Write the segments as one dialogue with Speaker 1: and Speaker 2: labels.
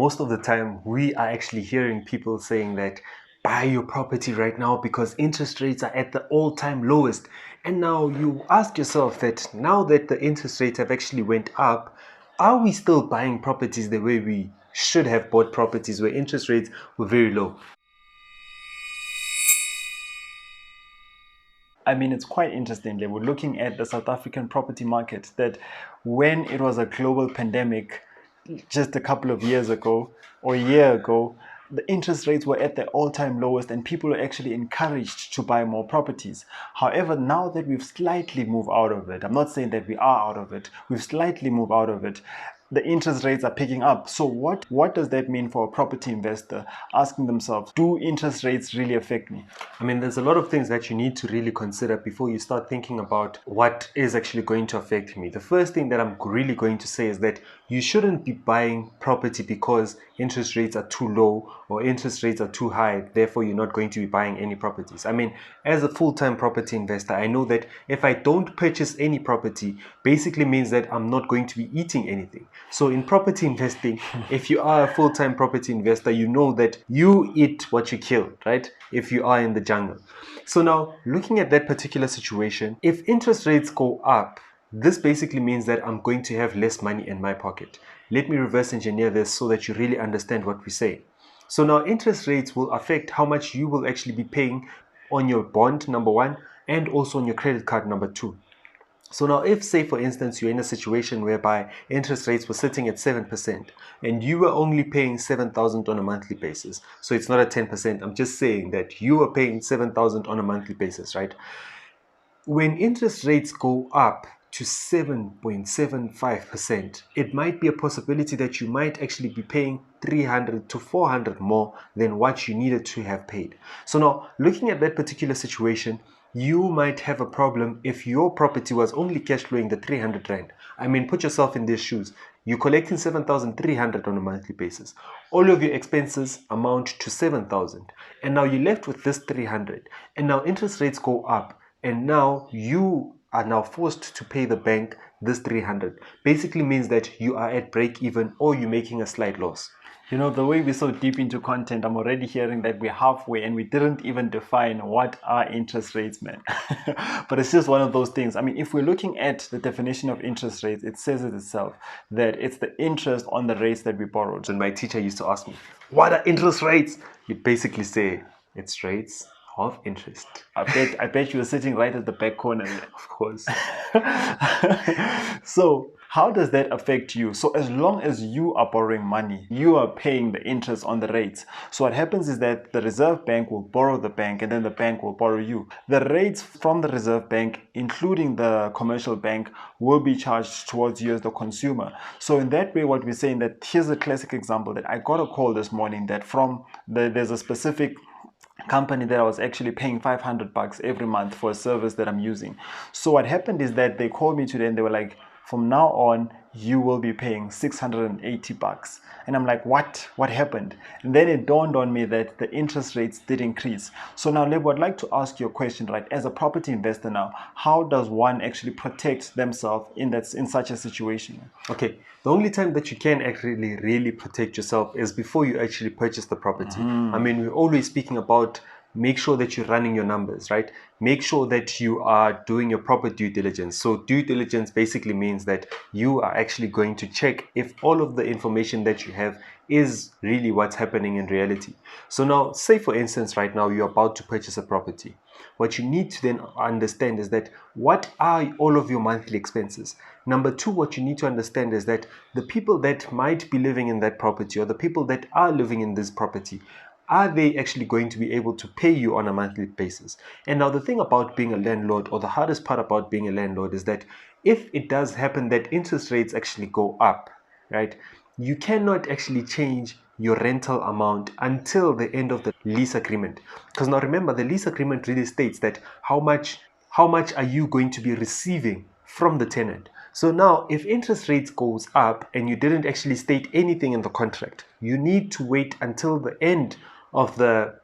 Speaker 1: most of the time we are actually hearing people saying that buy your property right now because interest rates are at the all-time lowest. And now you ask yourself that now that the interest rates have actually went up, are we still buying properties the way we should have bought properties where interest rates were very low?
Speaker 2: I mean, it's quite interesting that we're looking at the South African property market, that when it was a global pandemic just a couple of years ago or a year ago, the interest rates were at their all-time lowest and people were actually encouraged to buy more properties. However, now that we've slightly moved out of it, I'm not saying that we are out of it, we've slightly moved out of it, the interest rates are picking up. So what does that mean for a property investor asking themselves, do interest rates really affect me?
Speaker 1: I mean, there's a lot of things that you need to really consider before you start thinking about what is actually going to affect me. The first thing that I'm really going to say is that you shouldn't be buying property because interest rates are too low or interest rates are too high. Therefore, you're not going to be buying any properties. I mean, as a full-time property investor, I know that if I don't purchase any property, basically means that I'm not going to be eating anything. So in property investing, if you are a full-time property investor, you know that you eat what you kill, right? If you are in the jungle. So now, looking at that particular situation, if interest rates go up, this basically means that I'm going to have less money in my pocket. Let me reverse engineer this so that you really understand what we say. So now interest rates will affect how much you will actually be paying on your bond, number one, and also on your credit card, number two. So now if, say for instance, you're in a situation whereby interest rates were sitting at 7% and you were only paying 7,000 on a monthly basis, so it's not at 10%, I'm just saying that you are paying 7,000 on a monthly basis, right? When interest rates go up to 7.75%, it might be a possibility that you might actually be paying 300 to 400 more than what you needed to have paid. So now, looking at that particular situation, you might have a problem if your property was only cash flowing the 300 rand. I mean, put yourself in their shoes. You're collecting 7,300 on a monthly basis. All of your expenses amount to 7,000. And now you're left with this 300. And now interest rates go up. And now you are now forced to pay the bank this 300. Basically means that you are at break even or you're making a slight loss.
Speaker 2: You know, the way we're so deep into content, I'm already hearing that we're halfway and we didn't even define what are interest rates, man. But it's just one of those things. I mean, if we're looking at the definition of interest rates, it says it itself, that it's the interest on the rates that we borrowed.
Speaker 1: And my teacher used to ask me, what are interest rates? You'd basically say, it's rates of interest.
Speaker 2: I bet you were sitting right at the back corner.
Speaker 1: Of course.
Speaker 2: So how does that affect you? So as long as you are borrowing money, you are paying the interest on the rates. So what happens is that the Reserve Bank will borrow the bank and then the bank will borrow you. The rates from the Reserve Bank, including the commercial bank, will be charged towards you as the consumer. So in that way, what we're saying, that here's a classic example that I got a call this morning that there's a specific company that I was actually paying $500 every month for a service that I'm using. So what happened is that they called me today and they were like, from now on, you will be paying $680. And I'm like, what happened? And then it dawned on me that the interest rates did increase. So now, Lebo, I'd like to ask you a question, right? As a property investor now, how does one actually protect themselves in such a situation?
Speaker 1: Okay, the only time that you can actually really protect yourself is before you actually purchase the property. I mean, we're always speaking about make sure that you're running your numbers, right? Make sure that you are doing your proper due diligence. So due diligence basically means that you are actually going to check if all of the information that you have is really what's happening in reality. So now, say for instance, right now you're about to purchase a property. What you need to then understand is that what are all of your monthly expenses? Number two, what you need to understand is that the people that might be living in that property or the people that are living in this property, are they actually going to be able to pay you on a monthly basis? And now the thing about being a landlord, or the hardest part about being a landlord, is that if it does happen that interest rates actually go up, right, you cannot actually change your rental amount until the end of the lease agreement. Because now remember, the lease agreement really states that how much are you going to be receiving from the tenant. So now if interest rates goes up and you didn't actually state anything in the contract, you need to wait until the end of the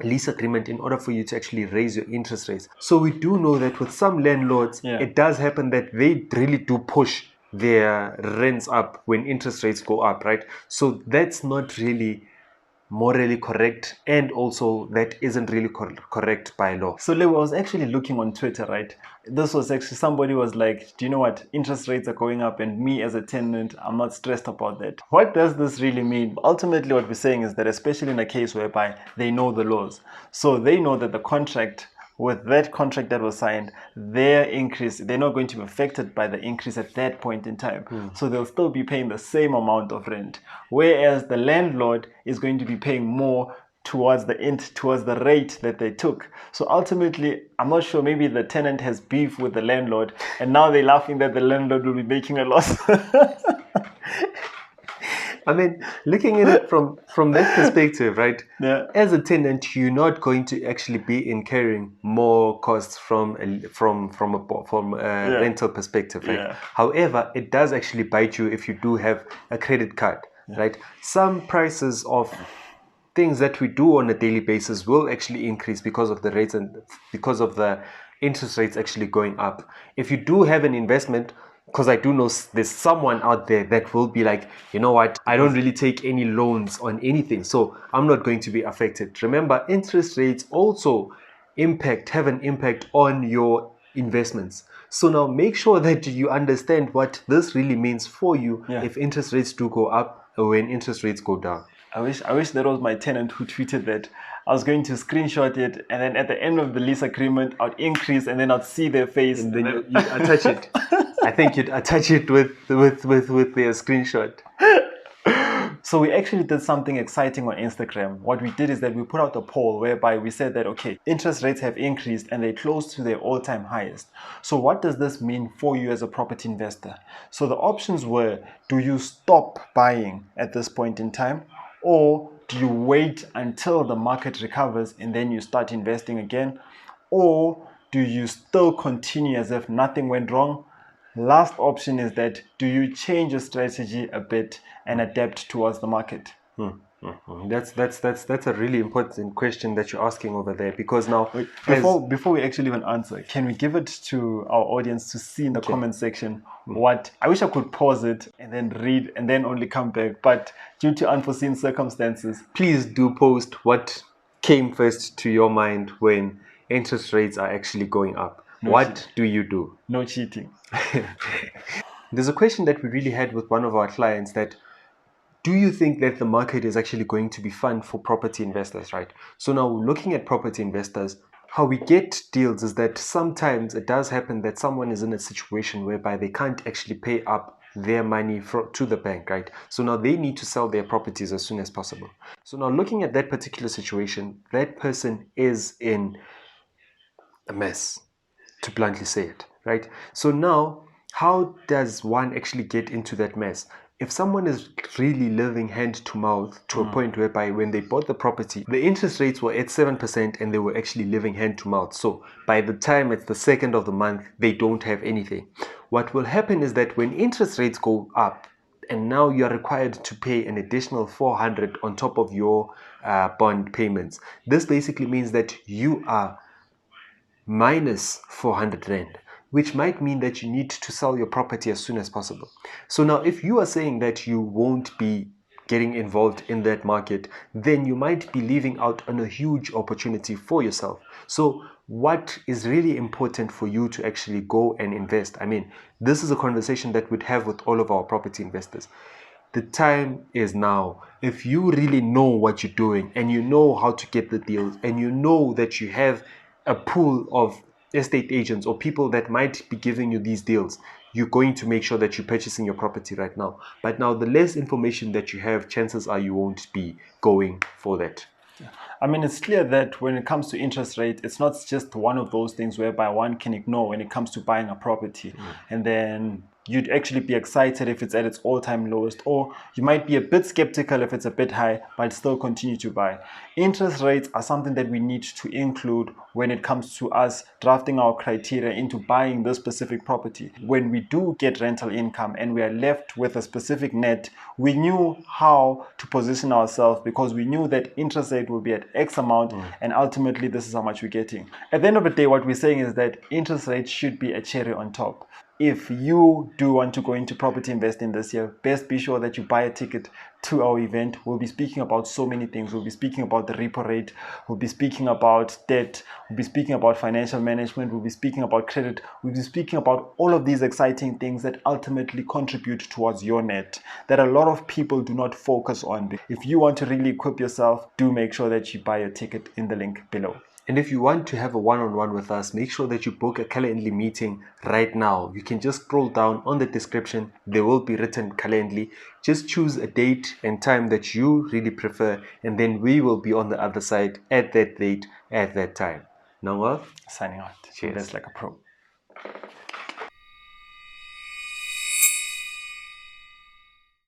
Speaker 1: lease agreement in order for you to actually raise your interest rates. So we do know that with some landlords, it does happen that they really do push their rents up when interest rates go up, right? So that's not really morally correct, and also that isn't really correct by law.
Speaker 2: So Leo, I was actually looking on Twitter, right? This was actually, somebody was like, do you know what? Interest rates are going up, and me as a tenant, I'm not stressed about that. What does this really mean? Ultimately, what we're saying is that, especially in a case whereby they know the laws, so they know that the contract, with that contract that was signed, their increase, they're not going to be affected by the increase at that point in time. So they'll still be paying the same amount of rent. Whereas the landlord is going to be paying more towards the rate that they took. So ultimately, I'm not sure, maybe the tenant has beef with the landlord, and now they're laughing that the landlord will be making a loss.
Speaker 1: I mean, looking at it from that perspective, right?
Speaker 2: Yeah.
Speaker 1: As a tenant, you're not going to actually be incurring more costs from a rental perspective, right?
Speaker 2: Yeah.
Speaker 1: However, it does actually bite you if you do have a credit card, right? Some prices of things that we do on a daily basis will actually increase because of the rates and because of the interest rates actually going up. If you do have an investment, because I do know there's someone out there that will be like, you know what, I don't really take any loans on anything, so I'm not going to be affected. Remember, interest rates also have an impact on your investments. So now make sure that you understand what this really means for you if interest rates do go up or when interest rates go down.
Speaker 2: I wish that was my tenant who tweeted that. I was going to screenshot it, and then at the end of the lease agreement, I'd increase, and then I'd see their face.
Speaker 1: And then you attach it. I think you'd attach it with their screenshot.
Speaker 2: So we actually did something exciting on Instagram. What we did is that we put out a poll whereby we said that, okay, interest rates have increased and they're close to their all-time highest. So what does this mean for you as a property investor? So the options were, do you stop buying at this point in time? Or do you wait until the market recovers and then you start investing again? Or do you still continue as if nothing went wrong? Last option is that, do you change your strategy a bit and adapt towards the market?
Speaker 1: That's a really important question that you're asking over there, because now
Speaker 2: Before we actually even answer, can we give it to our audience to see in the comment section what I wish I could pause it and then read and then only come back, but due to unforeseen circumstances,
Speaker 1: please do post what came first to your mind when interest rates are actually going up. What do you do?
Speaker 2: No cheating.
Speaker 1: There's a question that we really had with one of our clients that, do you think that the market is actually going to be fun for property investors, right? So now looking at property investors, how we get deals is that sometimes it does happen that someone is in a situation whereby they can't actually pay up their money to the bank, right? So now they need to sell their properties as soon as possible. So now looking at that particular situation, that person is in a mess, to bluntly say it, right? So now, how does one actually get into that mess? If someone is really living hand to mouth to a point whereby when they bought the property, the interest rates were at 7% and they were actually living hand to mouth. So by the time it's the second of the month, they don't have anything. What will happen is that when interest rates go up, and now you are required to pay an additional 400 on top of your bond payments, this basically means that you are minus 400 rand, which might mean that you need to sell your property as soon as possible. So now if you are saying that you won't be getting involved in that market, then you might be leaving out on a huge opportunity for yourself. So what is really important for you to actually go and invest? I mean, this is a conversation that we'd have with all of our property investors. The time is now. If you really know what you're doing and you know how to get the deals and you know that you have a pool of estate agents or people that might be giving you these deals, you're going to make sure that you're purchasing your property right now. But now the less information that you have, chances are you won't be going for that.
Speaker 2: I mean, it's clear that when it comes to interest rate, it's not just one of those things whereby one can ignore when it comes to buying a property. And then you'd actually be excited if it's at its all-time lowest, or you might be a bit skeptical if it's a bit high, but still continue to buy. Interest rates are something that we need to include when it comes to us drafting our criteria into buying this specific property. When we do get rental income and we are left with a specific net, we knew how to position ourselves because we knew that interest rate will be at X amount and ultimately this is how much we're getting. At the end of the day, what we're saying is that interest rate should be a cherry on top. if you do want to go into property investing this year, best be sure that you buy a ticket to our event. We'll be speaking about so many things. We'll be speaking about the repo rate. We'll be speaking about debt. We'll be speaking about financial management. We'll be speaking about credit. We'll be speaking about all of these exciting things that ultimately contribute towards your net that a lot of people do not focus on. If you want to really equip yourself, do make sure that you buy a ticket in the link below.
Speaker 1: And if you want to have a one-on-one with us, make sure that you book a Calendly meeting right now. You can just scroll down on the description. There will be written Calendly. Just choose a date and time that you really prefer, and then we will be on the other side at that date, at that time. Now,
Speaker 2: Signing out.
Speaker 1: cheers.
Speaker 2: That's like a pro.